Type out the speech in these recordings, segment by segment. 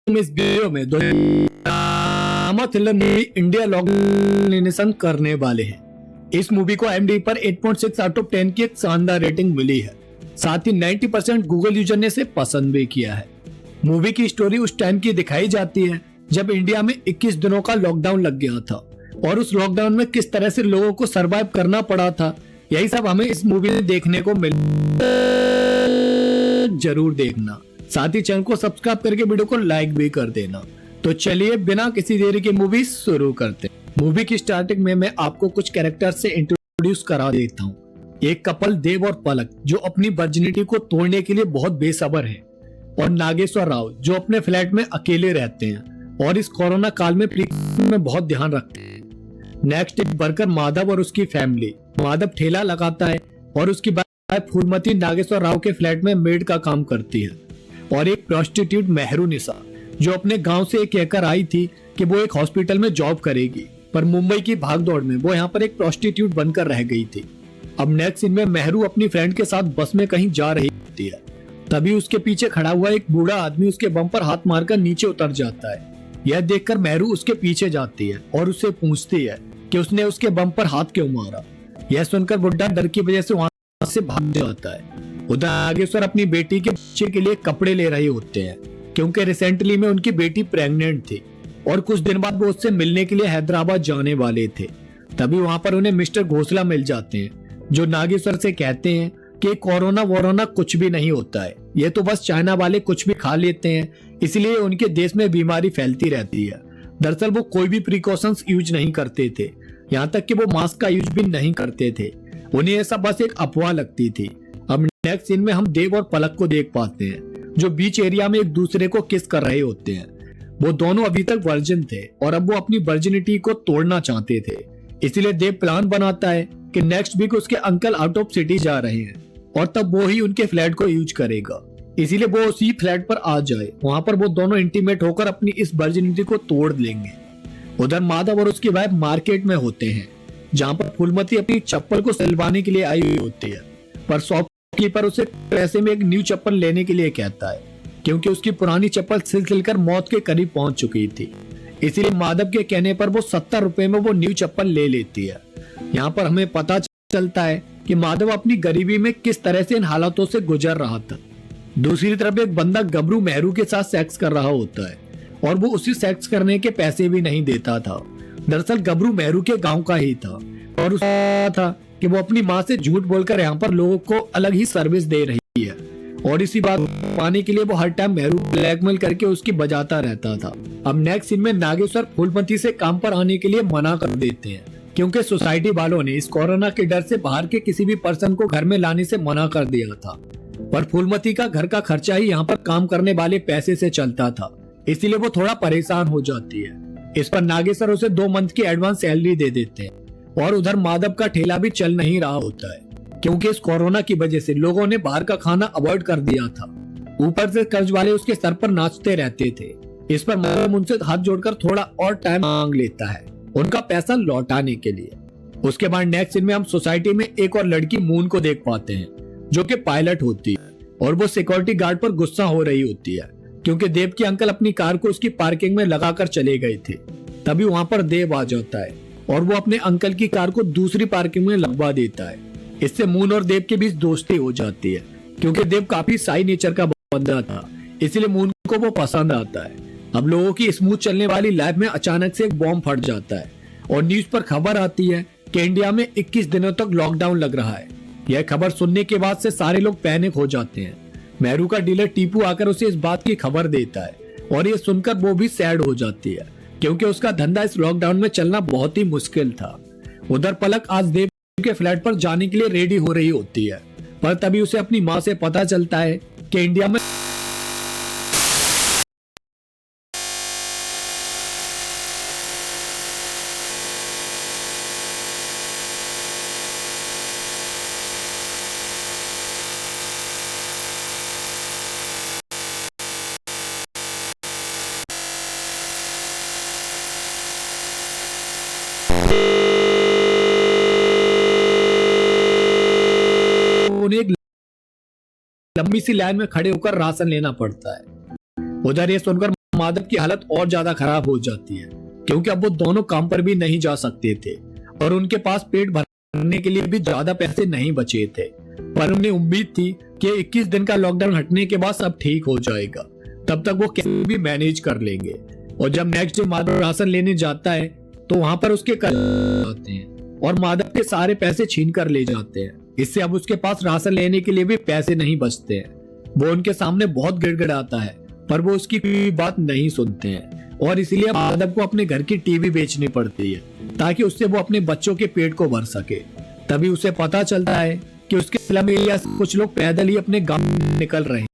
इस वीडियो में दो drama thriller movie India lockdown करने वाले हैं। इस मूवी को IMDb पर 8.6 आउट ऑफ 10 की एक शानदार रेटिंग मिली है। साथ ही 90% गूगल यूजर ने इसे पसंद भी किया है। मूवी की स्टोरी उस टाइम की दिखाई जाती है जब इंडिया में 21 दिनों का लॉकडाउन लग गया था और उस लॉकडाउन में किस तरह से लोगों को सरवाइव करना पड़ा था। यही सब हमें इस मूवी में देखने को मिल, जरूर देखना। साथ ही चैनल को सब्सक्राइब करके वीडियो को लाइक भी कर देना। तो चलिए बिना किसी देरी के मूवी शुरू करते हैं। मूवी की स्टार्टिंग में मैं आपको कुछ कैरेक्टर से इंट्रोड्यूस करा देता हूँ। एक कपल देव और पलक जो अपनी वर्जिनिटी को तोड़ने के लिए बहुत बेसब्र है, और नागेश्वर राव जो अपने फ्लैट में अकेले रहते हैं और इस कोरोना काल में प्रिकॉशन में बहुत ध्यान रखते हैं। नेक्स्ट एक वर्कर माधव और उसकी फैमिली। माधव ठेला लगाता है और उसकी वाइफ फूलमती नागेश्वर राव के फ्लैट में मेड का काम करती है। और एक प्रोस्टिट्यूट मेहरुनिसा जो अपने गांव से कहकर आई थी कि वो एक हॉस्पिटल में जॉब करेगी, पर मुंबई की भागदौड़ में वो यहाँ पर एक प्रोस्टिट्यूट बनकर रह गई थी। अब नेक्स्ट सीन में मेहरू अपनी फ्रेंड के साथ बस में कहीं जा रही होती है। तभी उसके पीछे खड़ा हुआ एक बूढ़ा आदमी उसके बम पर हाथ मारकर नीचे उतर जाता है। यह देखकर मेहरू उसके पीछे जाती है और उससे पूछती है कि उसने उसके बम पर हाथ क्यों मारा। यह सुनकर बुढ़ा डर की वजह से वहां से भाग जाता है। उधर नागेश्वर अपनी बेटी के बच्चे के लिए कपड़े ले रहे होते हैं क्योंकि रिसेंटली में उनकी बेटी प्रेग्नेंट थी और कुछ दिन बाद वो उससे मिलने के लिए हैदराबाद जाने वाले थे। तभी वहां पर उन्हें मिस्टर घोसला मिल जाते हैं जो नागेश्वर से कहते हैं कि कोरोना वोरोना कुछ भी नहीं होता है, ये तो बस चाइना वाले कुछ भी खा लेते हैं, इसलिए उनके देश में बीमारी फैलती रहती है। दरअसल वो कोई भी प्रिकॉशंस यूज नहीं करते थे, यहाँ तक कि वो मास्क का यूज भी नहीं करते थे। उन्हें ऐसा बस एक अफवाह लगती थी। अब नेक्स्ट सीन में हम देव और पलक को देख पाते हैं जो बीच एरिया में एक दूसरे को किस कर रहे होते हैं। वो दोनों अभी तक वर्जिन थे और अब वो अपनी वर्जिनिटी को तोड़ना चाहते थे। इसलिए देव प्लान बनाता है कि नेक्स्ट वीक उसके अंकल आउट ऑफ सिटी जा रहे हैं और तब वो ही उनके फ्लैट को यूज करेगा, इसीलिए वो उसी फ्लैट पर आ जाए। वहां पर वो दोनों इंटीमेट होकर अपनी इस वर्जिनिटी को तोड़ लेंगे। उधर माधव और उसकी वाइफ मार्केट में होते हैं जहाँ पर फूलमती अपनी चप्पल को सिलवाने के लिए आई हुई होती है, पर शॉपकीपर उसे पैसे में एक न्यू चप्पल लेने के लिए कहता है क्योंकि उसकी पुरानी चप्पल सिल-सिलकर मौत के करीब पहुंच चुकी थी। इसीलिए माधव के कहने पर वो 70 रुपए में वो न्यू चप्पल ले लेती है। यहाँ पर हमें पता चलता है कि माधव अपनी गरीबी में किस तरह से इन हालातों से गुजर रहा था। दूसरी तरफ एक बंदा गबरू मेहरू के साथ सेक्स कर रहा होता है और वो उसी सेक्स करने के पैसे भी नहीं देता था। दरअसल गबरू मेहरू के गांव का ही था और उसका था कि वो अपनी माँ से झूठ बोलकर यहाँ पर लोगों को अलग ही सर्विस दे रही है और इसी बात पाने के लिए वो हर टाइम मेहरू ब्लैकमेल करके उसकी बजाता रहता था। अब नेक्स्ट सीन में नागेश्वर फूलमती से काम पर आने के लिए मना कर देते हैं क्योंकि सोसाइटी वालों ने इस कोरोना के डर से बाहर के किसी भी पर्सन को घर में लाने से मना कर दिया था, पर फूलमती का घर का खर्चा ही यहाँ पर काम करने वाले पैसे से चलता था, इसलिए वो थोड़ा परेशान हो जाती है। इस पर नागेश्वर उसे 2 मंथ की एडवांस सैलरी दे देते हैं और उधर माधव का ठेला भी चल नहीं रहा होता है क्योंकि इस कोरोना की वजह से लोगों ने बाहर का खाना अवॉइड कर दिया था। ऊपर से कर्ज वाले उसके सर पर नाचते रहते थे। इस पर माधव उनसे हाथ जोड़कर थोड़ा और टाइम मांग लेता है उनका पैसा लौटाने के लिए। उसके बाद नेक्स्ट सीन में हम सोसाइटी में एक और लड़की मून को देख पाते हैं जो कि पायलट होती है और वो सिक्योरिटी गार्ड पर गुस्सा हो रही होती है क्योंकि देव के अंकल अपनी कार को उसकी पार्किंग में लगाकर चले गए थे। तभी वहां पर देव आ जाता है और वो अपने अंकल की कार को दूसरी पार्किंग में लगवा देता है। इससे मून और देव के बीच दोस्ती हो जाती है क्योंकि देव काफी साई नेचर का बंदा था, इसलिए मून को वो पसंद आता है। अब लोगों की स्मूथ चलने वाली लाइफ में अचानक से एक बॉम्ब फट जाता है और न्यूज पर खबर आती है कि इंडिया में 21 दिनों तक लॉकडाउन लग रहा है। यह खबर सुनने के बाद से सारे लोग पैनिक हो जाते हैं। मेहरू का डीलर टीपू आकर उसे इस बात की खबर देता है और ये सुनकर वो भी सैड हो जाती है क्योंकि उसका धंधा इस लॉकडाउन में चलना बहुत ही मुश्किल था। उधर पलक आज देव के फ्लैट पर जाने के लिए रेडी हो रही होती है, पर तभी उसे अपनी माँ से पता चलता है कि इंडिया में उन्हें एक लंबी सी लाइन में खड़े होकर राशन लेना पड़ता है। उधर ये सुनकर माधव की हालत और ज्यादा खराब हो जाती है, क्योंकि अब वो दोनों काम पर भी नहीं जा सकते थे और उनके पास पेट भरने के लिए भी ज्यादा पैसे नहीं बचे थे। पर उन्हें उम्मीद थी कि 21 दिन का लॉकडाउन हटने के बाद सब ठीक हो जाएगा, तब तक वो कैसे भी मैनेज कर लेंगे। और जब नेक्स्ट डे माधव राशन लेने जाता है तो वहां पर उसके आते हैं और माधव के सारे पैसे छीन कर ले जाते हैं। इससे अब उसके पास राशन लेने के लिए भी पैसे नहीं बचते हैं। वो उनके सामने बहुत गिड़गिड़ाता है, पर वो उसकी कोई बात नहीं सुनते हैं और इसलिए माधव को अपने घर की टीवी बेचनी पड़ती है ताकि उससे वो अपने बच्चों के पेट को भर सके। तभी उसे पता चलता है कि उसके स्लम एरिया से कुछ लोग पैदल ही अपने गांव निकल रहे हैं,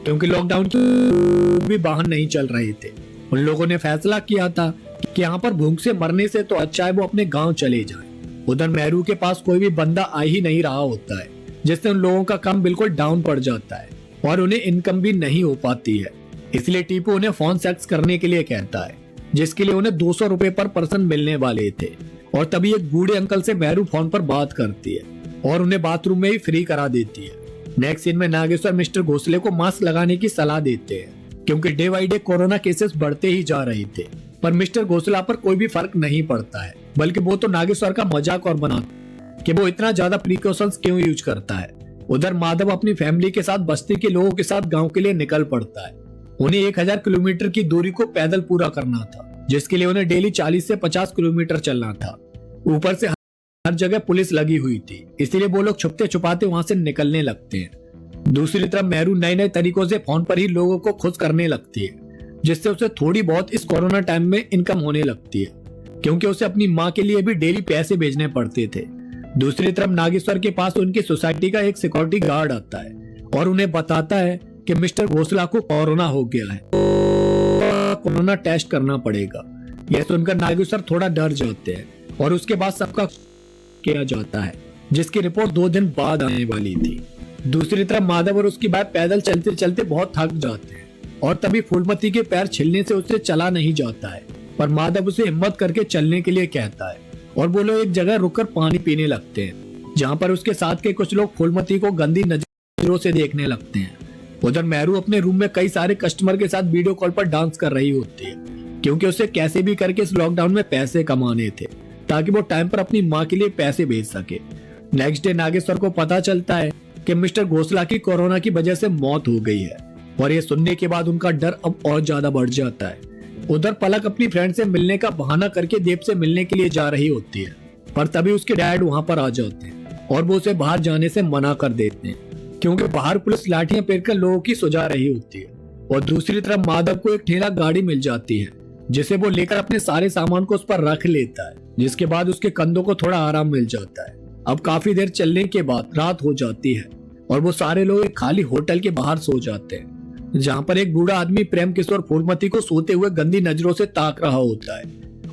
क्योंकि लॉकडाउन के भी वाहन नहीं चल रहे थे। उन लोगों ने फैसला किया था कि यहाँ पर भूख से मरने से तो अच्छा है वो अपने गांव चले जाएं। उधर मेहरू के पास कोई भी बंदा आ ही नहीं रहा होता है, जिससे उन लोगों का काम बिल्कुल डाउन पड़ जाता है और उन्हें इनकम भी नहीं हो पाती है। इसलिए टीपू उन्हें फोन सेक्स करने के लिए कहता है, जिसके लिए उन्हें 200 रुपए पर पर्सन मिलने वाले थे। और तभी एक बूढ़े अंकल से मेहरू फोन पर बात करती है और उन्हें बाथरूम में ही फ्री करा देती है। नेक्स्ट सीन में नागेश्वर मिस्टर घोसले को मास्क लगाने की सलाह देते हैं, क्योंकि day by day corona cases बढ़ते ही जा रहे थे। पर मिस्टर घोसला पर कोई भी फर्क नहीं पड़ता है, बल्कि वो तो नागेश्वर का मजाक और बनाता कि वो इतना ज्यादा प्रिकॉशंस क्यों यूज करता है। उधर माधव अपनी फैमिली के साथ बस्ती के लोगों के साथ गांव के लिए निकल पड़ता है। उन्हें 1000 किलोमीटर की दूरी को पैदल पूरा करना था, जिसके लिए उन्हें डेली 40 से 50 किलोमीटर चलना था। ऊपर से हर जगह पुलिस लगी हुई थी, इसलिए वो लोग छुपते छुपाते वहां से निकलने लगते हैं। दूसरी तरफ मेहरू नए नए तरीकों से फोन पर ही लोगों को खुश करने लगती है, जिससे उसे थोड़ी बहुत इस कोरोना टाइम में इनकम होने लगती है, क्योंकि उसे अपनी माँ के लिए भी डेली पैसे भेजने पड़ते थे। दूसरी तरफ नागेश्वर के पास उनकी सोसाइटी का एक सिक्योरिटी गार्ड आता है और उन्हें बताता है कि मिस्टर घोसला को कोरोना हो गया है, कोरोना टेस्ट करना पड़ेगा। यह सुनकर नागेश्वर थोड़ा डर जाते हैं और उसके बाद सबका किया जाता है, जिसकी रिपोर्ट 2 दिन बाद आने वाली थी। दूसरी तरफ माधव और उसकी बात पैदल चलते चलते बहुत थक जाते हैं और तभी फूलमती के पैर छिलने से उसे चला नहीं जाता है, पर माधव उसे हिम्मत करके चलने के लिए कहता है और वो लोग एक जगह रुककर पानी पीने लगते हैं, जहाँ पर उसके साथ के कुछ लोग फूलमती को गंदी नजरों से देखने लगते हैं। उधर मेहरू अपने रूम में कई सारे कस्टमर के साथ वीडियो कॉल पर डांस कर रही होती है, क्योंकि उसे कैसे भी करके इस लॉकडाउन में पैसे कमाने थे ताकि वो टाइम पर अपनी माँ के लिए पैसे भेज सके। नेक्स्ट डे नागेश्वर को पता चलता है कि मिस्टर घोसला की कोरोना की वजह से मौत हो गई है और ये सुनने के बाद उनका डर अब और ज्यादा बढ़ जाता है। उधर पलक अपनी फ्रेंड से मिलने का बहाना करके देव से मिलने के लिए जा रही होती है, पर तभी उसके डैड वहां पर आ जाते हैं और वो उसे बाहर जाने से मना कर देते हैं, क्योंकि बाहर पुलिस लाठियां फेंककर लोगों की सुझा रही होती है। और दूसरी तरफ माधव को एक ठेला गाड़ी मिल जाती है, जिसे वो लेकर अपने सारे सामान को उस पर रख लेता है, जिसके बाद उसके कंधों को थोड़ा आराम मिल जाता है। अब काफी देर चलने के बाद रात हो जाती है और वो सारे लोग एक खाली होटल के बाहर सो जाते हैं, जहाँ पर एक बूढ़ा आदमी प्रेम किशोर फूलमती को सोते हुए गंदी नजरों से ताक रहा होता है।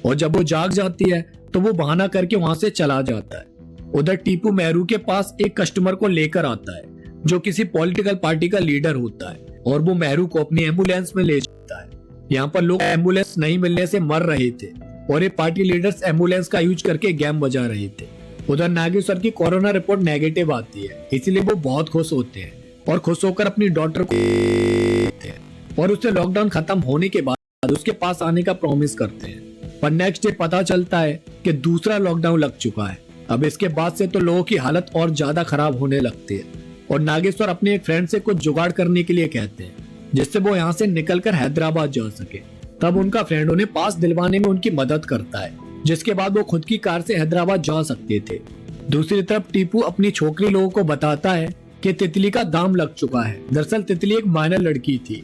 और जब वो जाग जाती है तो वो बहाना करके वहां से चला जाता है। उधर टीपू मेहरू के पास एक कस्टमर को लेकर आता है, जो किसी पॉलिटिकल पार्टी का लीडर होता है, और वो मेहरू को अपनी एम्बुलेंस में ले जाता है। यहाँ पर लोग एम्बुलेंस नहीं मिलने से मर रहे थे और ये पार्टी लीडर्स एम्बुलेंस का यूज करके गेम बजा रहे थे। उधर नागेश्वर की कोरोना रिपोर्ट नेगेटिव आती है, इसलिए वो बहुत खुश होते हैं और खुश होकर अपनी डॉटर को देते हैं और उससे लॉकडाउन खत्म होने के बाद उसके पास आने का प्रॉमिस करते हैं। पर नेक्स्ट डे पता चलता है कि दूसरा लॉकडाउन लग चुका है। अब इसके बाद से तो लोगों की हालत और ज्यादा खराब होने लगती है और नागेश्वर अपने एक फ्रेंड से कुछ जुगाड़ करने के लिए कहते हैं, जिससे वो यहाँ से निकलकर हैदराबाद जा सके। तब उनका फ्रेंड उन्हें पास दिलवाने में उनकी मदद करता है, जिसके बाद वो खुद की कार से हैदराबाद जा सकते थे। दूसरी तरफ टीपू अपनी छोकरी लोगों को बताता है कि तितली का दाम लग चुका है। दरअसल तितली एक माइनर लड़की थी,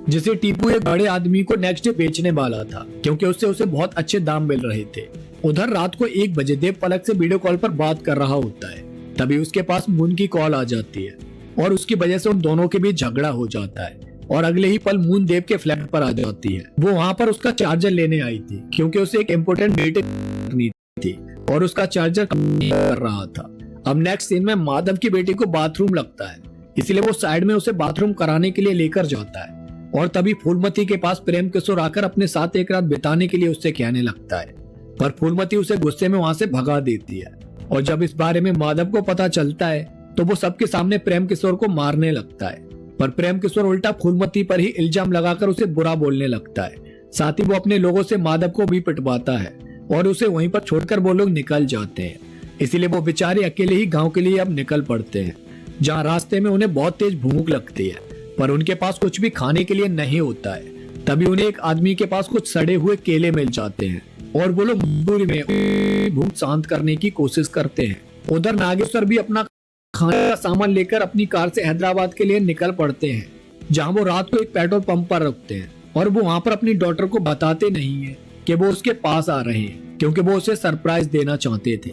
जिसे टीपू एक बड़े आदमी को नेक्स्ट डे बेचने वाला था, क्योंकि उससे उसे बहुत अच्छे दाम मिल रहे थे। उधर रात को 1 बजे देव पलक से वीडियो कॉल पर बात कर रहा होता है, तभी उसके पास मून की कॉल आ जाती है और उसकी वजह से उन दोनों के बीच झगड़ा हो जाता है। और अगले ही पल मून देव के फ्लैट पर आ जाती है। वो वहाँ पर उसका चार्जर लेने आई थी, क्योंकि उसे एक इम्पोर्टेंट मीटिंग करनी थी और उसका चार्जर कर रहा था। अब नेक्स्ट सीन में माधव की बेटी को बाथरूम लगता है, इसलिए वो साइड में उसे बाथरूम कराने के लिए लेकर जाता है। और तभी फूलमती के पास प्रेम किशोर आकर अपने साथ एक रात बिताने के लिए उससे कहने लगता है, पर फूलमती उसे गुस्से में वहां से भगा देती है। और जब इस बारे में माधव को पता चलता है तो वो सबके सामने प्रेम किशोर को मारने लगता है पर प्रेम किशोर उल्टा फूलमती पर ही इल्जाम लगाकर उसे बुरा बोलने लगता है। साथ ही वो अपने लोगों से माधव को भी पिटवाता है और उसे वहीं पर छोड़कर वो लोग निकल जाते हैं। इसीलिए वो बेचारे अकेले ही गांव के लिए अब निकल पड़ते हैं, जहां रास्ते में उन्हें बहुत तेज भूख लगती है, पर उनके पास कुछ भी खाने के लिए नहीं होता है। तभी उन्हें एक आदमी के पास कुछ सड़े हुए केले मिल जाते हैं और वो लोग मजबूरी में भूख शांत करने की कोशिश करते हैं। उधर नागेश्वर भी अपना खाने का सामान लेकर अपनी कार से हैदराबाद के लिए निकल पड़ते हैं, जहां वो रात को एक पेट्रोल पंप पर रुकते हैं और वो वहां पर अपनी डॉटर को बताते नहीं है कि वो उसके पास आ रहे हैं, क्योंकि वो उसे सरप्राइज देना चाहते थे।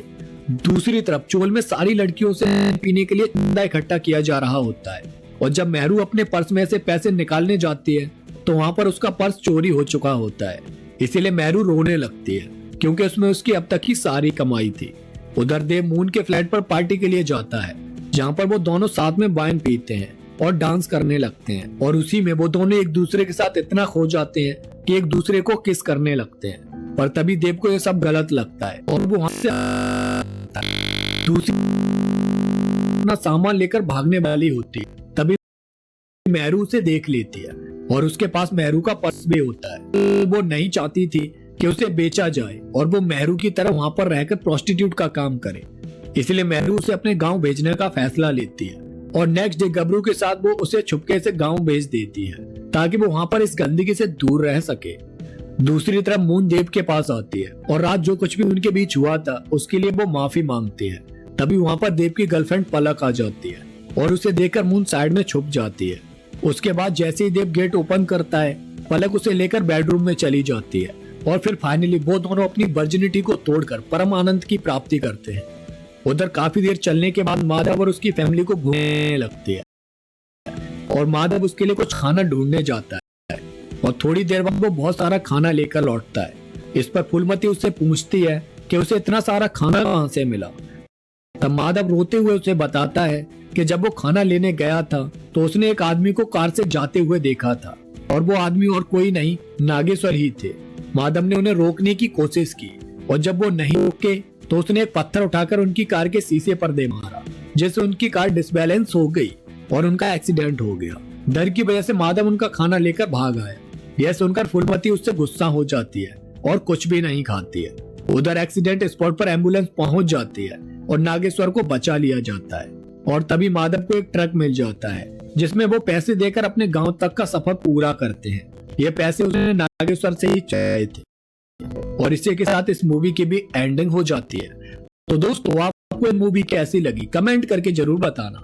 दूसरी तरफ चोल में सारी लड़कियों से पीने के लिए चंदा इकट्ठा किया जा रहा होता है और जब मेहरू अपने पर्स में से पैसे निकालने जाती है तो वहां पर उसका पर्स चोरी हो चुका होता है। इसीलिए मेहरू रोने लगती है, क्योंकि उसमें उसकी अब तक की सारी कमाई थी। उधर देव मून के फ्लैट पर पार्टी के लिए जाता है, जहाँ पर वो दोनों साथ में वाइन पीते हैं और डांस करने लगते हैं और उसी में वो दोनों एक दूसरे के साथ इतना खो जाते हैं कि एक दूसरे को किस करने लगते हैं। पर तभी देव को ये सब गलत लगता है और वो वहां से दूसरी अपना सामान लेकर भागने वाली होती है। तभी मेहरू उसे देख लेती है और उसके पास मेहरू का पर्स भी होता है। वो नहीं चाहती थी कि उसे बेचा जाए और वो मेहरू की तरह वहां पर रहकर प्रोस्टिट्यूट का काम करे, इसलिए मेहरू उसे अपने गांव भेजने का फैसला लेती है और नेक्स्ट डे गबरू के साथ वो उसे छुपके से गांव भेज देती है ताकि वो वहां पर इस गंदगी से दूर रह सके। दूसरी तरफ मून देव के पास आती है और रात जो कुछ भी उनके बीच हुआ था उसके लिए वो माफी मांगती है। तभी वहां पर देव की गर्लफ्रेंड पलक आ जाती है और उसे देखकर मून साइड में छुप जाती है। उसके बाद जैसे ही देव गेट ओपन करता है, पलक उसे लेकर बेडरूम में चली जाती है और फिर फाइनली वो दोनों अपनी वर्जिनिटी को तोड़कर परम आनंद की प्राप्ति करते हैं। उधर काफी देर चलने के बाद माधव और उसकी फैमिली को भूख लगती है और माधव उसके लिए कुछ खाना ढूंढने जाता है और थोड़ी देर बाद वो बहुत सारा खाना लेकर लौटता है। इस पर फूलमती उससे पूछती है कि उसे इतना सारा खाना कहां से मिला। तब माधव रोते हुए उसे बताता है कि जब वो खाना लेने गया था तो उसने एक आदमी को कार से जाते हुए देखा था और वो आदमी और कोई नहीं नागेश्वर ही थे। माधव ने उन्हें रोकने की कोशिश की और जब वो नहीं रोके तो उसने एक पत्थर उठाकर उनकी कार के शीशे पर दे मारा, जिससे उनकी कार डिसबैलेंस हो गई और उनका एक्सीडेंट हो गया। डर की वजह से माधव उनका खाना लेकर भाग आया। यह सुनकर फूलमती उससे गुस्सा हो जाती है और कुछ भी नहीं खाती है। उधर एक्सीडेंट स्पॉट पर एम्बुलेंस पहुंच जाती है और नागेश्वर को बचा लिया जाता है और तभी माधव को एक ट्रक मिल जाता है जिसमें वो पैसे देकर अपने गांव तक का सफर पूरा करते हैं। ये पैसे उसने नागेश्वर से ही चाहिए थे और इसी के साथ इस मूवी की भी एंडिंग हो जाती है। तो दोस्तों, आपको ये मूवी कैसी लगी कमेंट करके जरूर बताना।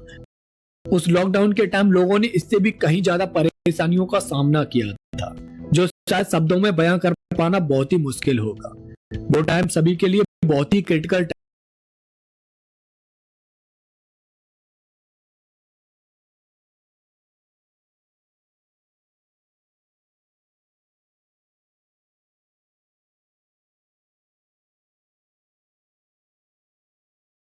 उस लॉकडाउन के टाइम लोगों ने इससे भी कहीं ज्यादा परेशानियों का सामना किया था, जो शायद शब्दों में बयां कर पाना बहुत ही मुश्किल होगा। वो टाइम सभी के लिए बहुत ही क्रिटिकल